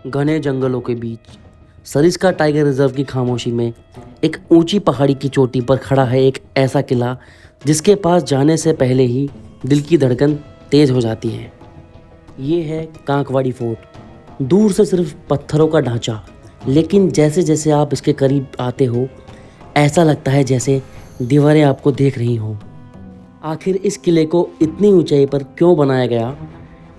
घने जंगलों के बीच सरिस्का टाइगर रिजर्व की खामोशी में एक ऊंची पहाड़ी की चोटी पर खड़ा है एक ऐसा किला जिसके पास जाने से पहले ही दिल की धड़कन तेज हो जाती है। ये है कांकवाड़ी फोर्ट। दूर से सिर्फ पत्थरों का ढांचा, लेकिन जैसे जैसे आप इसके करीब आते हो ऐसा लगता है जैसे दीवारें आपको देख रही हों। आखिर इस किले को इतनी ऊंचाई पर क्यों बनाया गया?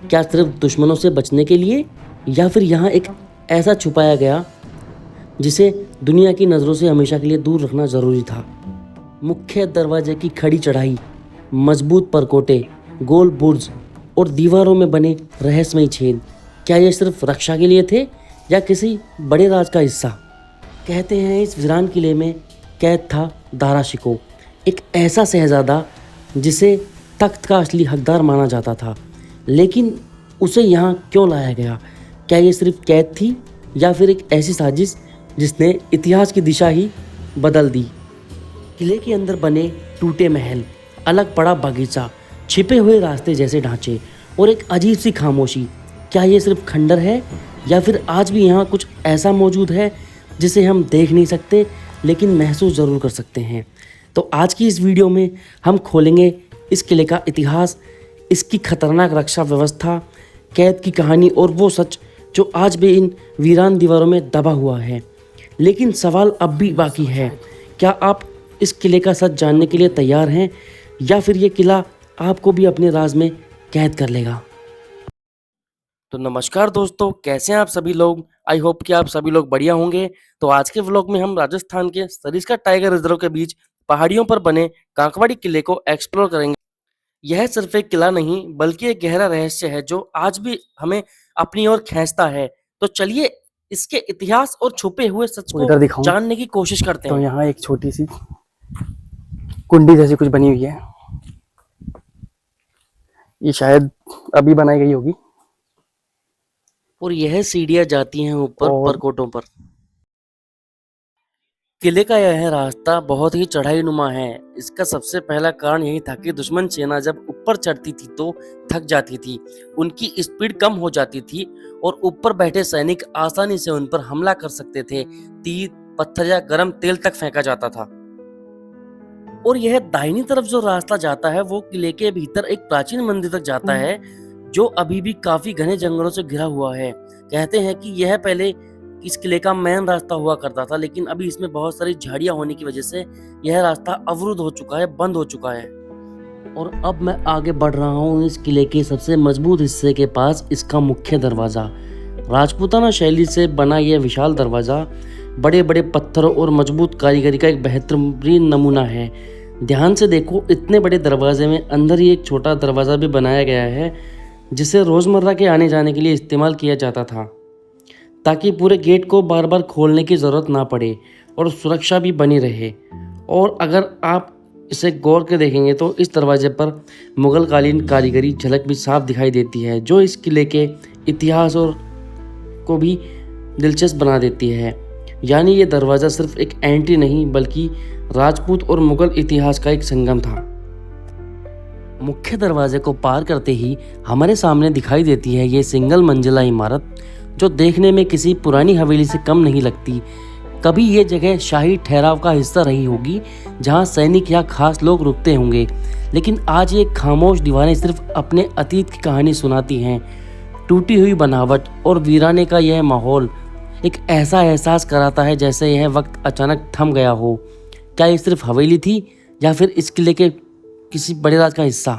क्या सिर्फ दुश्मनों से बचने के लिए, या फिर यहाँ एक ऐसा छुपाया गया जिसे दुनिया की नज़रों से हमेशा के लिए दूर रखना ज़रूरी था? मुख्य दरवाजे की खड़ी चढ़ाई, मजबूत परकोटे, गोल बुर्ज और दीवारों में बने रहस्यमयी छेद, क्या ये सिर्फ रक्षा के लिए थे या किसी बड़े राज का हिस्सा? कहते हैं इस वीरान किले में कैद था दारा शिकोह, एक ऐसा शहजादा जिसे तख्त का असली हकदार माना जाता था। लेकिन उसे यहाँ क्यों लाया गया? क्या ये सिर्फ कैद थी या फिर एक ऐसी साजिश जिसने इतिहास की दिशा ही बदल दी? किले के अंदर बने टूटे महल, अलग पड़ा बगीचा, छिपे हुए रास्ते जैसे ढांचे और एक अजीब सी खामोशी, क्या ये सिर्फ खंडर है या फिर आज भी यहाँ कुछ ऐसा मौजूद है जिसे हम देख नहीं सकते लेकिन महसूस ज़रूर कर सकते हैं? तो आज की इस वीडियो में हम खोलेंगे इस किले का इतिहास, इसकी खतरनाक रक्षा व्यवस्था, कैद की कहानी और वो सच जो आज भी इन वीरान दीवारों में दबा हुआ है। लेकिन सवाल अब भी बाकी है, क्या आप इस किले का सच जानने के लिए तैयार हैं या फिर ये किला आपको भी अपने राज में कैद कर लेगा? तो नमस्कार दोस्तों, कैसे हैं आप सभी लोग? आई होप कि आप सभी लोग बढ़िया होंगे। तो आज के व्लॉग में हम राजस्थान के सरिस्का टाइगर रिजर्व के बीच पहाड़ियों पर बने कांकवाड़ी किले को एक्सप्लोर करेंगे। यह सिर्फ एक किला नहीं बल्कि एक गहरा रहस्य है जो आज भी हमें अपनी ओर खींचता है। तो चलिए इसके इतिहास और छुपे हुए सच को इधर दिखाऊं जानने की कोशिश करते तो हैं। यहाँ एक छोटी सी कुंडी जैसी कुछ बनी हुई है। ये शायद अभी बनाई गई होगी। और यह सीढ़ियां जाती हैं ऊपर और परकोटों पर। किले का यह रास्ता बहुत ही चढ़ाई नुमा है। इसका सबसे पहला कारण यही था कि दुश्मन सेना जब ऊपर चढ़ती थी तो थक जाती थी, उनकी स्पीड कम हो जाती थी और ऊपर बैठे सैनिक आसानी से उन पर हमला कर सकते थे। तीर, पत्थर या गर्म तेल तक फेंका जाता था। और यह दाहिनी तरफ जो रास्ता जाता है वो किले के भीतर एक प्राचीन मंदिर तक जाता है जो अभी भी काफी घने जंगलों से घिरा हुआ है। कहते हैं कि यह पहले इस किले का मेन रास्ता हुआ करता था, लेकिन अभी इसमें बहुत सारी झाड़ियां होने की वजह से यह रास्ता अवरुद्ध हो चुका है, बंद हो चुका है। और अब मैं आगे बढ़ रहा हूँ इस किले के सबसे मजबूत हिस्से के पास, इसका मुख्य दरवाजा। राजपूताना शैली से बना यह विशाल दरवाजा बड़े बड़े पत्थरों और मजबूत कारीगरी का एक बेहतरीन नमूना है। ध्यान से देखो, इतने बड़े दरवाजे में अंदर ही एक छोटा दरवाजा भी बनाया गया है जिसे रोजमर्रा के आने जाने के लिए इस्तेमाल किया जाता था, ताकि पूरे गेट को बार बार खोलने की ज़रूरत ना पड़े और सुरक्षा भी बनी रहे। और अगर आप इसे गौर के देखेंगे तो इस दरवाजे पर मुगल कालीन कारीगरी झलक भी साफ दिखाई देती है, जो इस किले के इतिहास और को भी दिलचस्प बना देती है। यानी ये दरवाज़ा सिर्फ एक एंट्री नहीं बल्कि राजपूत और मुगल इतिहास का एक संगम था। मुख्य दरवाजे को पार करते ही हमारे सामने दिखाई देती है ये सिंगल मंजिला इमारत जो देखने में किसी पुरानी हवेली से कम नहीं लगती। कभी ये जगह शाही ठहराव का हिस्सा रही होगी जहां सैनिक या खास लोग रुकते होंगे, लेकिन आज ये खामोश दीवारें सिर्फ अपने अतीत की कहानी सुनाती हैं। टूटी हुई बनावट और वीराने का यह माहौल एक ऐसा एहसास कराता है जैसे यह वक्त अचानक थम गया हो। क्या ये सिर्फ हवेली थी या फिर इस किले के किसी बड़े राज का हिस्सा?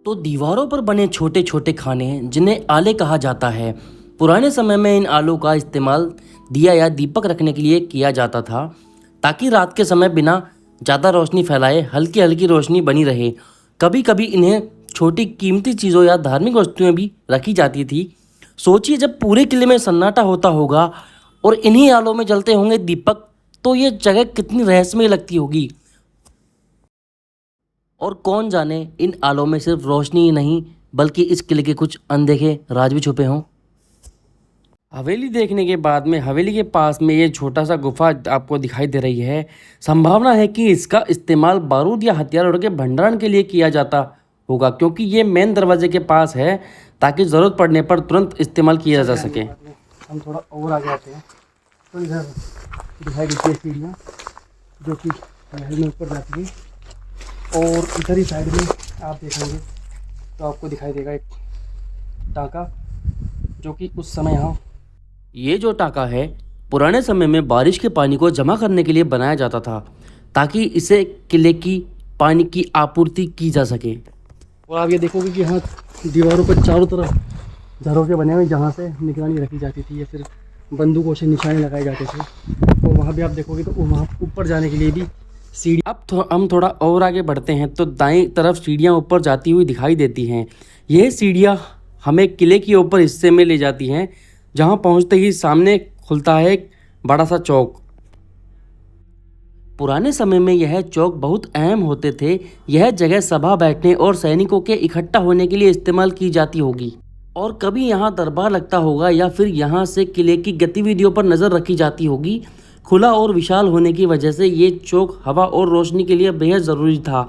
तो दीवारों पर बने छोटे छोटे खाने जिन्हें आले कहा जाता है, पुराने समय में इन आलों का इस्तेमाल दिया या दीपक रखने के लिए किया जाता था, ताकि रात के समय बिना ज़्यादा रोशनी फैलाए हल्की हल्की रोशनी बनी रहे। कभी कभी इन्हें छोटी कीमती चीज़ों या धार्मिक वस्तुएं भी रखी जाती थी। सोचिए, जब पूरे किले में सन्नाटा होता होगा और इन्हीं आलों में जलते होंगे दीपक, तो ये जगह कितनी रहस्यमय लगती होगी। और कौन जाने इन आलों में सिर्फ रोशनी ही नहीं बल्कि इस किले के कुछ अनदेखे राज भी छुपे हों। हवेली देखने के बाद में हवेली के पास में ये छोटा सा गुफा आपको दिखाई दे रही है। संभावना है कि इसका इस्तेमाल बारूद या हथियारों के भंडारण के लिए किया जाता होगा, क्योंकि ये मेन दरवाजे के पास है ताकि ज़रूरत पड़ने पर तुरंत इस्तेमाल किया जा सके। हम थोड़ा और आगे आते हैं तो इधर दिखाई देती है सीढ़ियाँ जो कि महल में ऊपर जाती है। और इधर ही साइड में आप देखेंगे तो आपको दिखाई देगा एक टाँका जो कि उस समय यहाँ ये जो टाँका है पुराने समय में बारिश के पानी को जमा करने के लिए बनाया जाता था ताकि इसे किले की पानी की आपूर्ति की जा सके। और आप ये देखोगे कि यहाँ दीवारों पर चारों तरफ झरोखे बने हुए जहाँ से निगरानी रखी जाती थी या फिर बंदूकों से निशाने लगाए जाते थे। और वहाँ भी आप देखोगे तो वहाँ ऊपर जाने के लिए भी सीढ़ी। अब हम थोड़ा और आगे बढ़ते हैं तो दाईं तरफ सीढ़ियाँ ऊपर जाती हुई दिखाई देती हैं। यह सीढ़ियाँ हमें किले के ऊपर हिस्से में ले जाती हैं जहाँ पहुँचते ही सामने खुलता है एक बड़ा सा चौक। पुराने समय में यह चौक बहुत अहम होते थे। यह जगह सभा बैठने और सैनिकों के इकट्ठा होने के लिए इस्तेमाल की जाती होगी और कभी यहाँ दरबार लगता होगा या फिर यहाँ से किले की गतिविधियों पर नज़र रखी जाती होगी। खुला और विशाल होने की वजह से ये चौक हवा और रोशनी के लिए बेहद ज़रूरी था।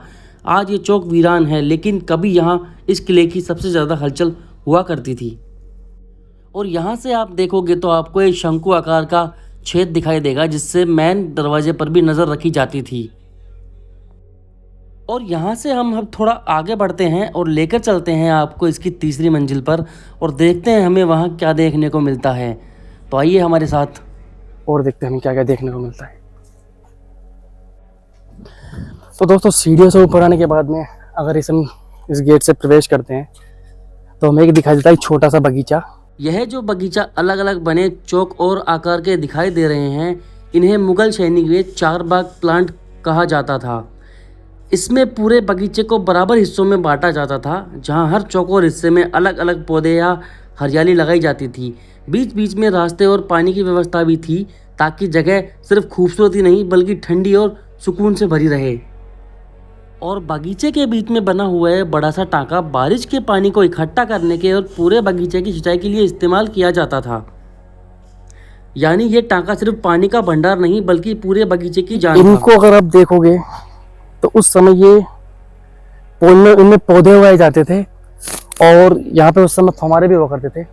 आज ये चौक वीरान है लेकिन कभी यहाँ इस किले की सबसे ज़्यादा हलचल हुआ करती थी। और यहाँ से आप देखोगे तो आपको एक शंकु आकार का छेद दिखाई देगा जिससे मेन दरवाजे पर भी नज़र रखी जाती थी। और यहाँ से हम अब थोड़ा आगे बढ़ते हैं और लेकर चलते हैं आपको इसकी तीसरी मंजिल पर और देखते हैं हमें वहाँ क्या देखने को मिलता है। तो आइए हमारे साथ और देखते हैं हमें क्या क्या देखने को मिलता है। तो दोस्तों सीढ़ियों से ऊपर आने के बाद में अगर हम इस गेट से प्रवेश करते हैं तो हमें एक दिखाई देता है छोटा सा बगीचा। यह जो बगीचा अलग अलग बने चौक और आकार के दिखाई दे रहे हैं, इन्हें मुगल सैनिक में चार बाग प्लांट कहा जाता था। इसमें पूरे बगीचे को बराबर हिस्सों में बांटा जाता था जहां हर चौक और हिस्से में अलग अलग पौधे या हरियाली लगाई जाती थी। बीच बीच में रास्ते और पानी की व्यवस्था भी थी ताकि जगह सिर्फ खूबसूरती नहीं बल्कि ठंडी और सुकून से भरी रहे। और बगीचे के बीच में बना हुआ है बड़ा सा टाँका बारिश के पानी को इकट्ठा करने के और पूरे बगीचे की सिंचाई के लिए इस्तेमाल किया जाता था। यानी ये टाँका सिर्फ पानी का भंडार नहीं बल्कि पूरे बगीचे की जान था। इनको अगर आप देखोगे तो उस समय ये इनमें पौधे उगाए जाते थे और यहाँ पे उस समय फव्वारे भी हुआ करते थे।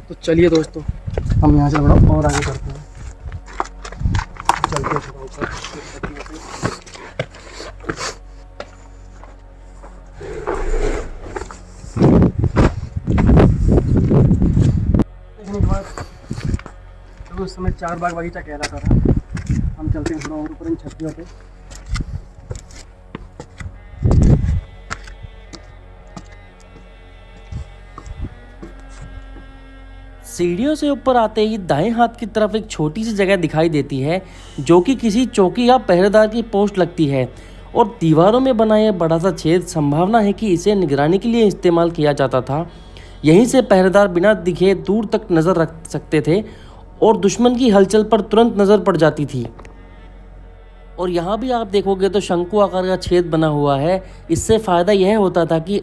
तो चलिए दोस्तों हम यहाँ से थोड़ा और आगे करते हैं। चलते हैं थोड़ा ऊपर। देखने के बाद तो उस समय चार बाग बगीचा कहलाता था। हम चलते हैं थोड़ा और ऊपर इन छतरियों पे। सीढ़ियों से ऊपर आते ही दाएं हाथ की तरफ एक छोटी सी जगह दिखाई देती है जो कि किसी चौकी या पहरेदार की पोस्ट लगती है। और दीवारों में बना यह बड़ा सा छेद संभावना है कि इसे निगरानी के लिए इस्तेमाल किया जाता था। यहीं से पहरेदार बिना दिखे दूर तक नज़र रख सकते थे और दुश्मन की हलचल पर तुरंत नज़र पड़ जाती थी। और यहाँ भी आप देखोगे तो शंकु आकार का छेद बना हुआ है। इससे फ़ायदा यह होता था कि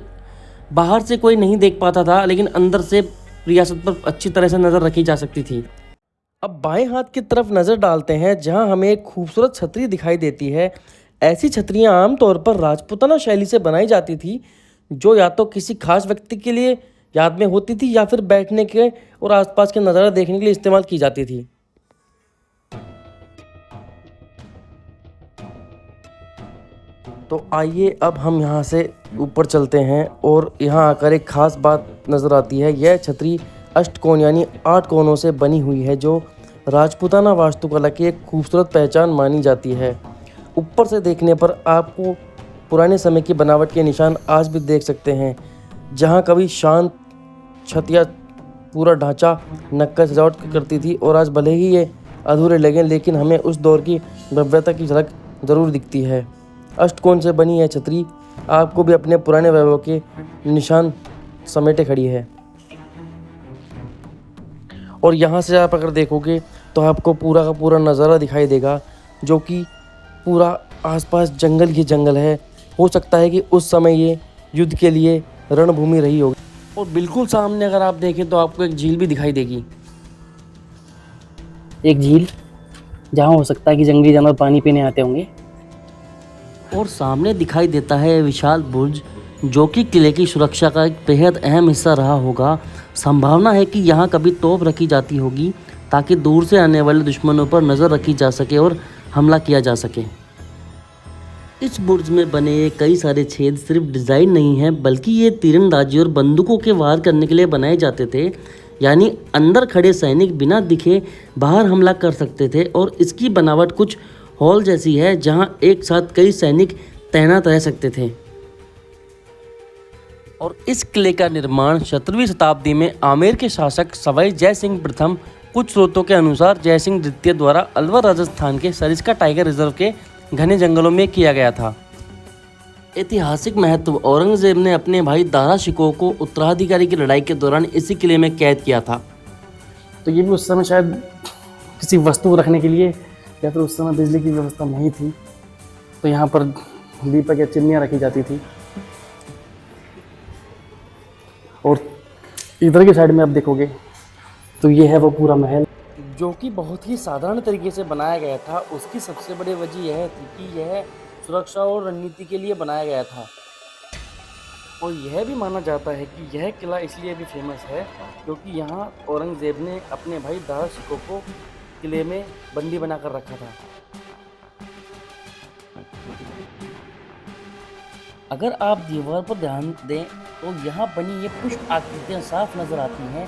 बाहर से कोई नहीं देख पाता था लेकिन अंदर से रियासत पर अच्छी तरह से नज़र रखी जा सकती थी। अब बाएं हाथ की तरफ नज़र डालते हैं जहां हमें एक खूबसूरत छतरी दिखाई देती है। ऐसी छतरियां आमतौर पर राजपूताना शैली से बनाई जाती थी जो या तो किसी खास व्यक्ति के लिए याद में होती थी या फिर बैठने के और आसपास के नज़ारा देखने के लिए इस्तेमाल की जाती थी। तो आइए अब हम यहाँ से ऊपर चलते हैं और यहाँ आकर एक ख़ास बात नज़र आती है। यह छतरी अष्टकोण यानी 8 कोनों से बनी हुई है जो राजपूताना वास्तुकला की एक खूबसूरत पहचान मानी जाती है। ऊपर से देखने पर आपको पुराने समय की बनावट के निशान आज भी देख सकते हैं जहाँ कभी शांत छत या पूरा ढांचा नक्काश सजावट करती थी और आज भले ही ये अधूरे लगें लेकिन हमें उस दौर की भव्यता की झलक ज़रूर दिखती है। अष्टकोण से बनी यह छतरी आपको भी अपने पुराने वैभव के निशान समेटे खड़ी है। और यहाँ से आप अगर देखोगे तो आपको पूरा का पूरा नज़ारा दिखाई देगा जो कि पूरा आसपास जंगल ही जंगल है। हो सकता है कि उस समय ये युद्ध के लिए रणभूमि रही होगी। और बिल्कुल सामने अगर आप देखें तो आपको एक झील भी दिखाई देगी। एक झील जहाँ हो सकता है कि जंगली जानवर पानी पीने आते होंगे। और सामने दिखाई देता है विशाल बुर्ज, जो कि किले की सुरक्षा का एक बेहद अहम हिस्सा रहा होगा। संभावना है कि यहाँ कभी तोप रखी जाती होगी ताकि दूर से आने वाले दुश्मनों पर नज़र रखी जा सके और हमला किया जा सके। इस बुर्ज में बने ये कई सारे छेद सिर्फ डिज़ाइन नहीं हैं, बल्कि ये तीरंदाजी और बंदूकों के वार करने के लिए बनाए जाते थे। यानी अंदर खड़े सैनिक बिना दिखे बाहर हमला कर सकते थे। और इसकी बनावट कुछ हॉल जैसी है जहां एक साथ कई सैनिक तैनात रह सकते थे। और इस किले का निर्माण 17वीं शताब्दी में आमेर के शासक सवाई जय सिंह प्रथम, कुछ स्रोतों के अनुसार जय सिंह द्वितीय द्वारा अलवर राजस्थान के सरिस्का टाइगर रिजर्व के घने जंगलों में किया गया था। ऐतिहासिक महत्व, औरंगजेब ने अपने भाई दारा शिकोह को उत्तराधिकारी की लड़ाई के दौरान इसी किले में कैद किया था। तो ये भी उस समय शायद किसी वस्तु को रखने के लिए, या फिर उस समय बिजली की व्यवस्था नहीं थी, तो यहाँ पर दीपक या चिमनियाँ रखी जाती थी। और इधर की साइड में आप देखोगे तो ये है वो पूरा महल, जो कि बहुत ही साधारण तरीके से बनाया गया था। उसकी सबसे बड़ी वजह यह थी कि यह सुरक्षा और रणनीति के लिए बनाया गया था। और यह भी माना जाता है कि यह किला इसलिए भी फेमस है क्योंकि यहाँ औरंगजेब ने अपने भाई दारा शिकोह को किले में बंदी बनाकर रखा था। अगर आप दीवार पर ध्यान दें तो यहाँ बनी ये पुष्प आकृतियाँ साफ नजर आती हैं।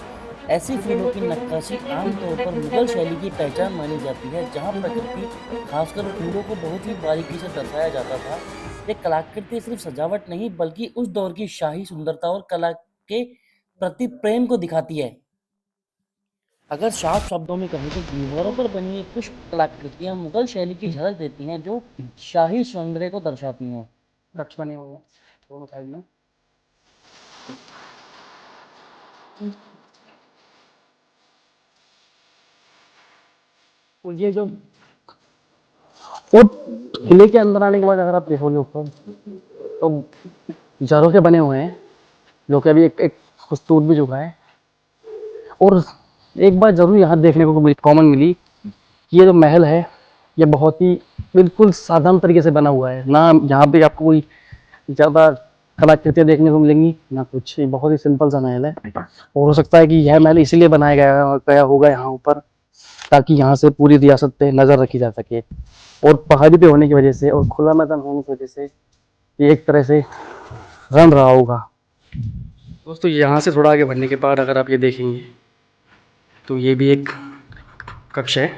ऐसी फूलों की नक्काशी आमतौर पर मुगल शैली की पहचान मानी जाती है, जहाँ प्रकृति खासकर फूलों को बहुत ही बारीकी से दर्शाया जाता था। ये कलाकृति सिर्फ सजावट नहीं बल्कि उस दौर की शाही सुंदरता और कला के प्रति प्रेम को दिखाती है। अगर साफ शब्दों में कहें तो दीवारों पर बनी ये पुष्प कलाकृतियाँ मुगल शैली की झलक देती हैं, जो शाही सौंदर्य को दर्शाती हैं। रक्ष बने हुए हैं दोनों साइड में। और ये जो और किले के अंदर आने के बाद अगर आप देखोगे ऊपर तो जरों से बने हुए हैं, जो कि अभी एक खूबसूरत भी चुका है। और एक बात जरूर यहाँ देखने को कॉमन मिली कि ये जो महल है ये बहुत ही बिल्कुल साधारण तरीके से बना हुआ है। ना यहाँ पे आपको कोई ज़्यादा कलाकृतियाँ देखने को मिलेंगी ना कुछ, बहुत ही सिंपल सा महल है। और हो सकता है कि यह महल इसीलिए बनाया गया होगा यहाँ ऊपर, ताकि यहाँ से पूरी रियासत पे नज़र रखी जा सके। और पहाड़ी पे होने की वजह से और खुला मैदान होने की वजह से ये एक तरह से रन रहा होगा। दोस्तों यहाँ से थोड़ा आगे बढ़ने के बाद अगर आप ये देखेंगे तो ये भी एक कक्ष है।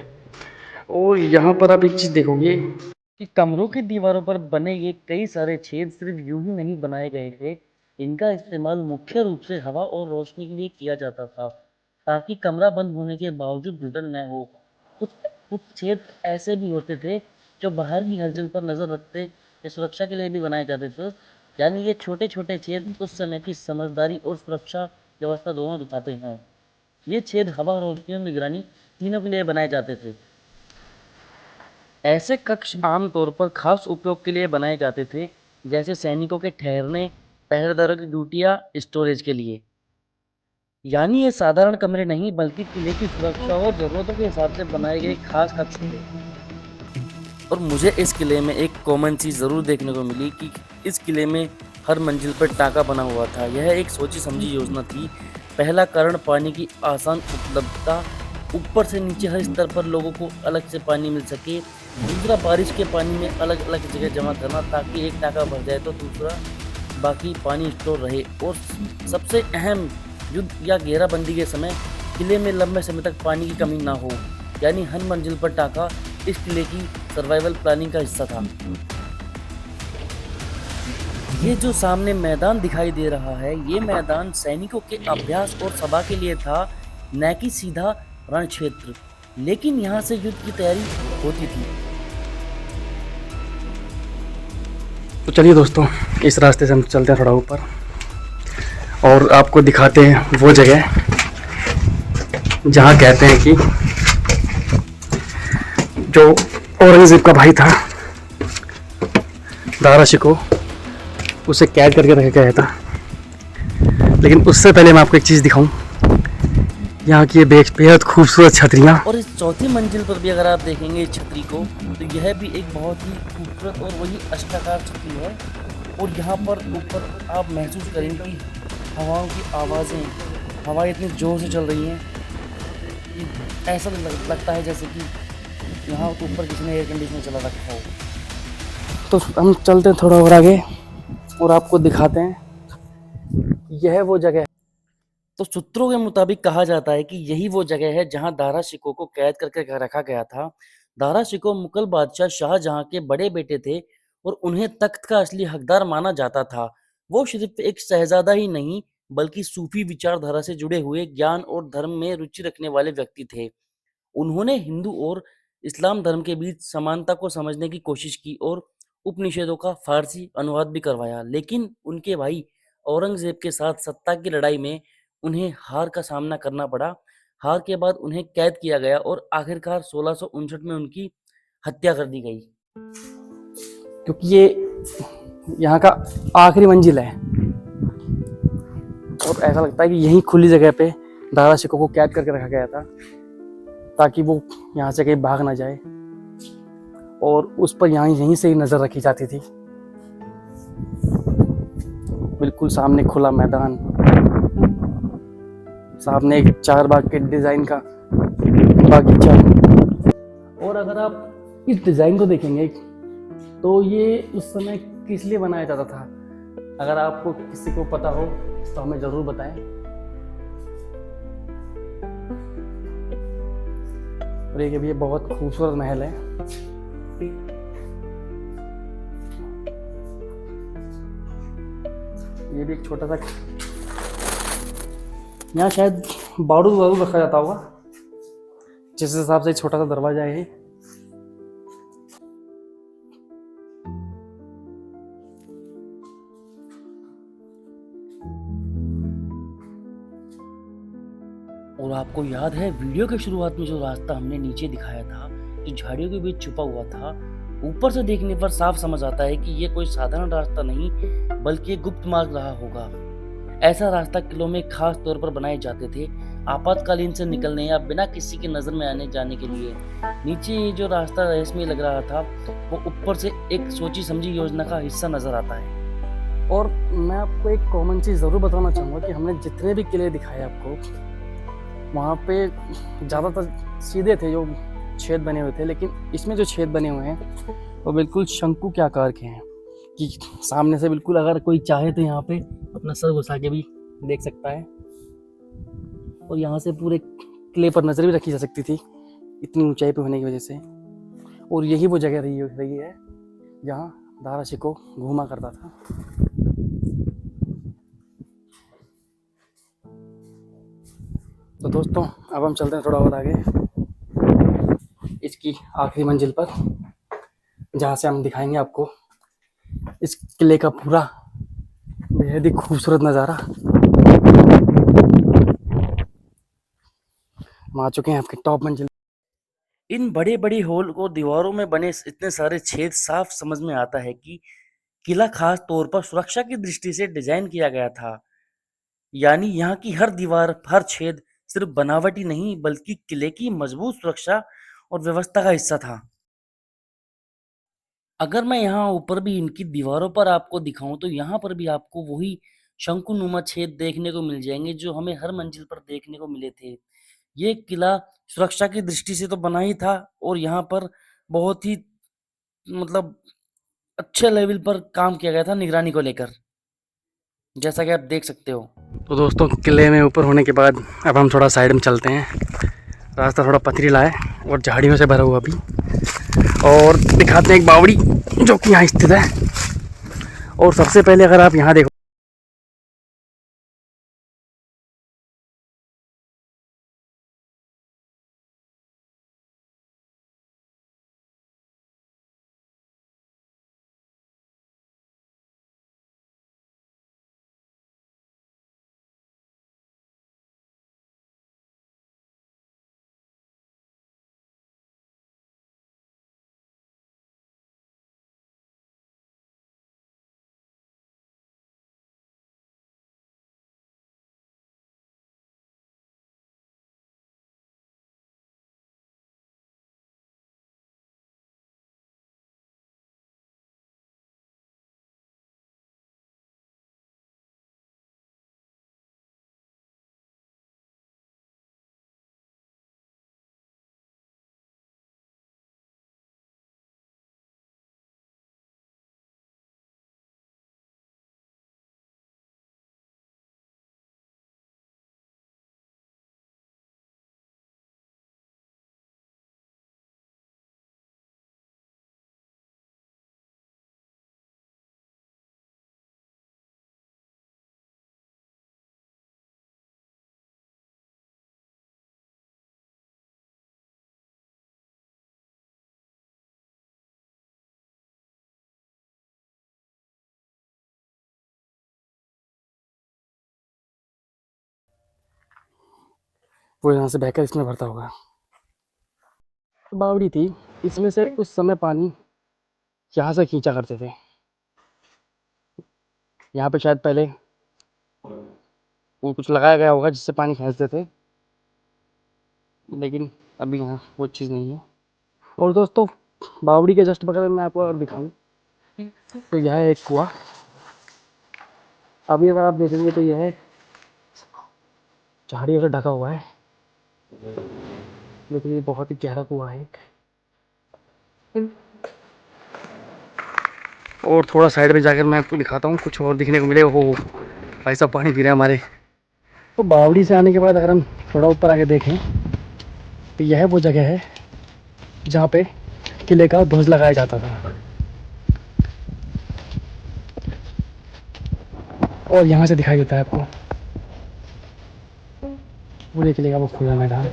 और यहाँ पर आप एक चीज़ देखोगे कि कमरों की दीवारों पर बने ये कई सारे छेद सिर्फ यूं ही नहीं बनाए गए थे। इनका इस्तेमाल मुख्य रूप से हवा और रोशनी के लिए किया जाता था, ताकि कमरा बंद होने के बावजूद घुटन न हो। कुछ छेद ऐसे भी होते थे जो बाहर की हलचल पर नजर रखते या सुरक्षा के लिए भी बनाए जाते थे। यानी ये छोटे छोटे छेद उस समय की समझदारी और सुरक्षा व्यवस्था दोनों दिखाते हैं। ये छेद हवा, रोशनी और निगरानी तीनों के लिए बनाए जाते थे। ऐसे कक्ष आमतौर पर खास उपयोग के लिए बनाए जाते थे, जैसे सैनिकों के ठहरने, पहरेदारों की ड्यूटी या स्टोरेज के लिए। यानी ये साधारण कमरे नहीं बल्कि किले की सुरक्षा और जरूरतों के हिसाब से बनाए गए खास कक्ष थे। और मुझे इस किले में एक कॉमन चीज़ ज़रूर देखने को मिली कि इस किले में हर मंजिल पर टाँका बना हुआ था। यह एक सोची समझी योजना थी। पहला कारण पानी की आसान उपलब्धता, ऊपर से नीचे हर स्तर पर लोगों को अलग से पानी मिल सके। दूसरा, बारिश के पानी में अलग अलग जगह जमा करना ताकि एक टाँका भर जाए तो दूसरा बाकी पानी स्टोर रहे। और सबसे अहम, युद्ध या घेराबंदी के समय किले में लंबे समय तक पानी की कमी ना हो। यानी हर मंजिल पर टाँका इस किले की सर्वाइवल प्लानिंग का हिस्सा था। ये जो सामने मैदान दिखाई दे रहा है, ये मैदान सैनिकों के अभ्यास और सभा के लिए था, न कि सीधा रण क्षेत्र। लेकिन यहाँ से युद्ध की तैयारी होती थी। तो चलिए दोस्तों, इस रास्ते से हम चलते हैं थोड़ा ऊपर और आपको दिखाते हैं वो जगह जहाँ कहते हैं कि जो औरंगजेब का भाई था दारा शिकोह, उसे कैद करके रखा गया था। लेकिन उससे पहले मैं आपको एक चीज़ दिखाऊं, यहाँ की ये बेहद खूबसूरत छतरियाँ। और इस चौथी मंजिल पर भी अगर आप देखेंगे इस छतरी को, तो यह भी एक बहुत ही खूबसूरत और वही अष्टाकार छवि है। और यहाँ पर ऊपर आप महसूस करेंगे कि हवाओं की आवाज़ें, हवाएं इतनी ज़ोर से चल रही हैं कि ऐसा लगता है जैसे कि यहाँ ऊपर किसी ने एयर कंडीशनर चला रखा हो। तो हम चलते हैं थोड़ा और आगे और आपको दिखाते हैं, यह वो जगह है। तो सूत्रों के मुताबिक कहा जाता है कि यही वो जगह है जहां दारा शिकोह को कैद करके रखा गया था। दारा शिकोह मुगल बादशाह शाहजहां के बड़े बेटे थे और उन्हें तख्त का असली हकदार माना जाता था। वो सिर्फ एक शहजादा ही नहीं, बल्कि सूफी विचारधारा से जुड़े हुए, ज्ञान और धर्म में रुचि रखने वाले व्यक्ति थे। उन्होंने हिंदू और इस्लाम धर्म के बीच समानता को समझने की कोशिश की और उपनिषदों का फारसी अनुवाद भी करवाया। लेकिन उनके भाई औरंगजेब के साथ सत्ता की लड़ाई में उन्हें हार का सामना करना पड़ा। हार के बाद उन्हें कैद किया गया और आखिरकार 1659 में उनकी हत्या कर दी गई। क्योंकि ये यहाँ का आखिरी मंजिल है और ऐसा लगता है कि यहीं खुली जगह पे दारा शिकोह को कैद करके रखा गया था ताकि वो यहाँ से कहीं भाग ना जाए, और उस पर यहीं से ही नज़र रखी जाती थी। बिल्कुल सामने खुला मैदान, सामने एक 4 बाग के डिज़ाइन का बागीचा। और अगर आप इस डिज़ाइन को देखेंगे तो ये उस समय किस लिए बनाया जाता था, अगर आपको किसी को पता हो तो हमें ज़रूर बताएं। और ये बहुत खूबसूरत महल है। ये भी एक छोटा सा, यहाँ शायद बारूद वारूद रखा जाता होगा, जिस हिसाब से छोटा सा दरवाजा है। और आपको याद है वीडियो के शुरुआत में जो रास्ता हमने नीचे दिखाया था, जो झाड़ियों के बीच छुपा हुआ था, ऊपर से देखने पर साफ समझ आता है कि ये कोई साधारण रास्ता नहीं, बल्कि एक गुप्त मार्ग रहा होगा। ऐसा रास्ता किलों में खास तौर पर बनाए जाते थे, आपातकालीन से निकलने या बिना किसी की नजर में आने जाने के लिए। नीचे ये जो रास्ता रहस्यमय लग रहा था, वो ऊपर से एक सोची समझी योजना का हिस्सा नजर आता है। और मैं आपको एक कॉमन चीज़ ज़रूर बताना चाहूँगा कि हमने जितने भी किले दिखाए आपको, वहाँ पे ज़्यादातर सीधे थे, जो छेद बने हुए थे, लेकिन इसमें जो छेद बने हुए हैं वो बिल्कुल शंकु के आकार के हैं कि सामने से बिल्कुल अगर कोई चाहे तो यहाँ पे अपना सर घुसा के भी देख सकता है। और यहाँ से पूरे किले पर नज़र भी रखी जा सकती थी, इतनी ऊंचाई पे होने की वजह से। और यही वो जगह रही है जहाँ दारा शिकोह घूमा करता था। तो दोस्तों, अब हम चलते हैं थोड़ा और आगे इसकी आखिरी मंजिल पर, जहाँ से हम दिखाएंगे आपको इस किले का पूरा बेहद ही खूबसूरत नज़ारा। हम आ चुके हैं आपके टॉप मंजिल। इन बड़े बड़े हॉल और दीवारों में बने इतने सारे छेद साफ समझ में आता है कि किला खास तौर पर सुरक्षा की दृष्टि से डिजाइन किया गया था। यानी यहाँ की हर दीवार, हर छेद सिर्फ बनावटी नहीं, बल्कि किले की मजबूत सुरक्षा और व्यवस्था का हिस्सा था। अगर मैं यहाँ ऊपर भी इनकी दीवारों पर आपको दिखाऊं तो यहाँ पर भी आपको वही शंकुनुमा छेद देखने को मिल जाएंगे जो हमें हर मंजिल पर देखने को मिले थे। ये किला सुरक्षा की दृष्टि से तो बना ही था और यहाँ पर बहुत ही मतलब अच्छे लेवल पर काम किया गया था निगरानी को लेकर, जैसा कि आप देख सकते हो। तो दोस्तों, किले में ऊपर होने के बाद अब हम थोड़ा साइड में चलते हैं। रास्ता थोड़ा पथरीला है और झाड़ियों से भरा हुआ भी, और दिखाते हैं एक बावड़ी जो कि यहाँ स्थित है। और सबसे पहले अगर आप यहाँ देखो वो यहाँ से बहकर इसमें भरता होगा। तो बावड़ी थी, इसमें से उस समय पानी यहाँ से खींचा करते थे। यहाँ पे शायद पहले वो कुछ लगाया गया होगा जिससे पानी खींचते थे, लेकिन अभी यहाँ वो चीज़ नहीं है। और दोस्तों, बावड़ी के जस्ट बगल में मैं आपको और दिखाऊं तो यह है एक कुआं। अभी अगर आप देखेंगे तो यह झाड़ियों से ढका हुआ है, लेकिन ये बहुत ही गहरा कुआं है। और थोड़ा साइड में जाकर मैं आपको दिखाता हूँ, कुछ और दिखने को मिलेगा। वो भाई साहब पानी पी रहे हैं हमारे। तो बावड़ी से आने के बाद अगर हम थोड़ा ऊपर आके देखें तो यह वो जगह है जहाँ पे किले का ध्वज लगाया जाता था। और यहाँ से दिखाई देता है आपको पूरे किले का वो खुला मैदान,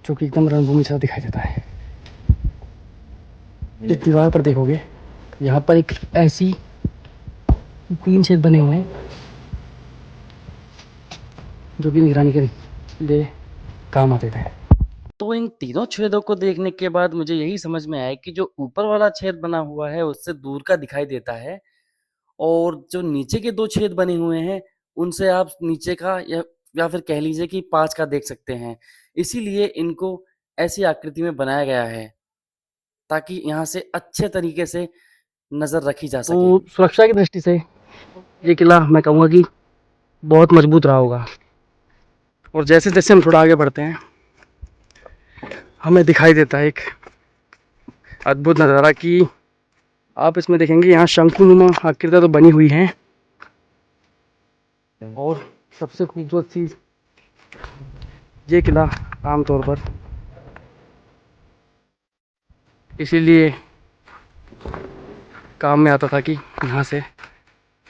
जो कि एकदम रणभूमि सा दिखाई देता है। इस दीवार पर देखोगे, यहाँ पर एक ऐसी 3 छेद बने हुए हैं जो कि निगरानी के लिए काम आते थे। तो इन तीनों छेदों को देखने के बाद मुझे यही समझ में आया कि जो ऊपर वाला छेद बना हुआ है उससे दूर का दिखाई देता है, और जो नीचे के 2 छेद बने हुए हैं उनसे आप नीचे का या फिर कह लीजिए कि 5 का देख सकते हैं। इसीलिए इनको ऐसी आकृति में बनाया गया है ताकि यहाँ से अच्छे तरीके से नज़र रखी जा सके। तो सुरक्षा की दृष्टि से ये किला मैं कहूँगा कि बहुत मजबूत रहा होगा। और जैसे जैसे हम थोड़ा आगे बढ़ते हैं, हमें दिखाई देता है एक अद्भुत नज़ारा कि आप इसमें देखेंगे यहाँ शंकुनुमा आकृतियाँ तो बनी हुई हैं, और सबसे खूबसूरत चीज़ ये किला आमतौर पर इसीलिए काम में आता था कि यहाँ से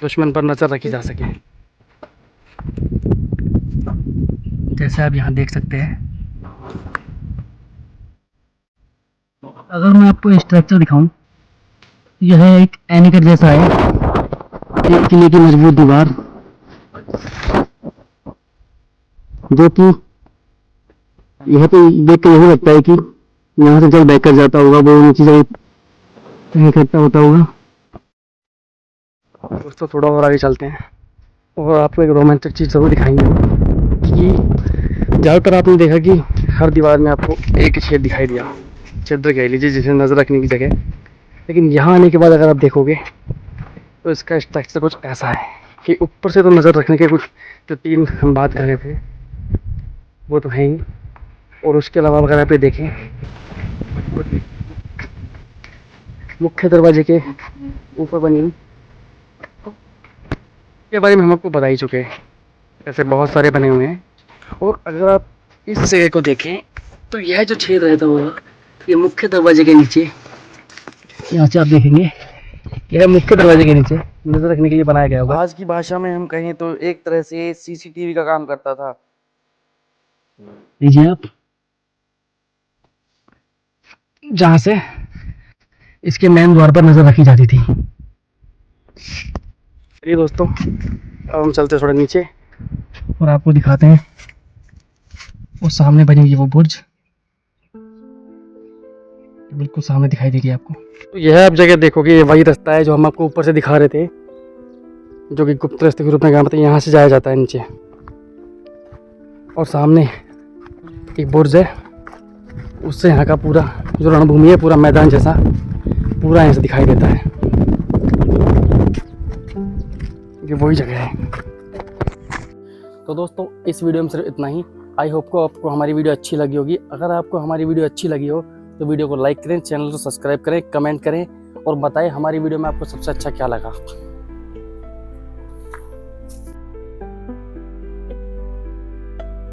दुश्मन पर नज़र रखी जा सके। जैसे आप यहाँ देख सकते हैं, अगर मैं आपको स्ट्रक्चर दिखाऊं, यह एक एनीकट जैसा है, एक किले की मजबूत दीवार, जो कि यह पे देख कर यही लगता है कि यहाँ से जल बहकर जाता होगा, वो नीचे जगह इकट्ठा होता होगा। दोस्तों, थोड़ा और आगे चलते हैं और आपको एक रोमांचक चीज़ जरूर दिखाएंगे कि ज़्यादातर आपने देखा कि हर दीवार में आपको एक छेद दिखाई दिया, छिद्र कह लीजिए, जिसे नज़र रखने की जगह। लेकिन यहाँ आने के बाद अगर आप देखोगे तो इसका स्ट्रक्चर कुछ ऐसा है कि ऊपर से तो नज़र रखने के कुछ जो 3 हम बात कर रहे थे वो तो है ही, और उसके अलावा अगर आप ये देखें, मुख्य दरवाजे के ऊपर बनी हुई के बारे में हम आपको बता ही चुके हैं, ऐसे बहुत सारे बने हुए हैं। और अगर आप इस जगह को देखें तो यह जो छेद रहता होगा, ये मुख्य दरवाजे के नीचे, यहाँ से आप देखेंगे यह मुख्य दरवाजे के नीचे नजर रखने के लिए बनाया गया होगा। आज की भाषा में हम कहें तो एक तरह से सीसीटीवी का काम करता था। लीजिए आप, जहाँ से इसके मेन द्वार पर नजर रखी जाती थी। चलिए दोस्तों, अब हम चलते थोड़ा नीचे और आपको दिखाते हैं वो सामने बनी हुई वो बुर्ज, बिल्कुल सामने दिखाई दे रही है आपको। तो यह आप जगह देखोगे, ये वही रास्ता है जो हम आपको ऊपर से दिखा रहे थे, जो कि गुप्त रास्ते के रूप में काम आता है। यहाँ से जाया जाता है नीचे, और सामने एक बुर्ज है, उससे यहाँ का पूरा जो रणभूमि है, पूरा मैदान जैसा पूरा यहाँ से दिखाई देता है। ये वही जगह है। तो दोस्तों, इस वीडियो में सिर्फ इतना ही। आई होप को आपको हमारी वीडियो अच्छी लगी होगी। अगर आपको हमारी वीडियो अच्छी लगी हो तो वीडियो को लाइक करें, चैनल को सब्सक्राइब करें, कमेंट करें और बताएं हमारी वीडियो में आपको सबसे अच्छा क्या लगा।